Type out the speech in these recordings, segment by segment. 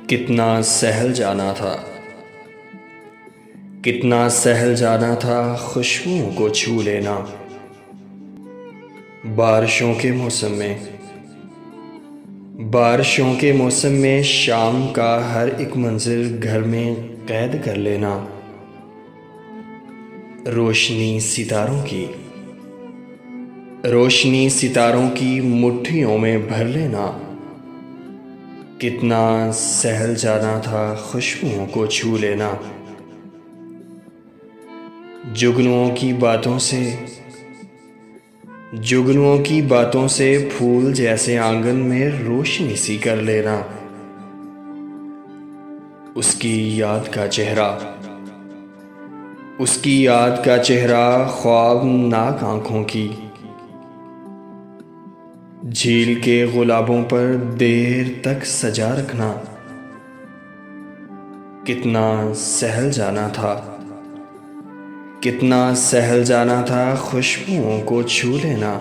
کتنا سہل جانا تھا، کتنا سہل جانا تھا خوشبوؤں کو چھو لینا۔ بارشوں کے موسم میں، بارشوں کے موسم میں شام کا ہر ایک منظر گھر میں قید کر لینا۔ روشنی ستاروں کی، روشنی ستاروں کی مٹھیوں میں بھر لینا۔ کتنا سہل جانا تھا خوشبوؤں کو چھو لینا۔ جگنوؤں کی باتوں سے، جگنوؤں کی باتوں سے پھول جیسے آنگن میں روشنی سی کر لینا۔ اس کی یاد کا چہرہ، اس کی یاد کا چہرہ خواب ناک آنکھوں کی، جھیل کے گلابوں پر دیر تک سجا رکھنا۔ کتنا سہل جانا تھا، کتنا سہل جانا تھا خوشبوؤں کو چھو لینا۔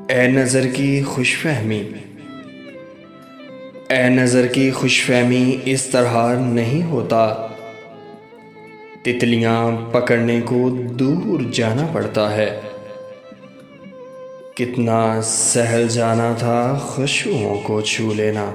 اے نظر کی خوش فہمی، اے نظر کی خوش فہمی اس طرح نہیں ہوتا۔ تتلیاں پکڑنے کو دور جانا پڑتا ہے۔ کتنا سہل جانا تھا خوشبوؤں کو چھو لینا۔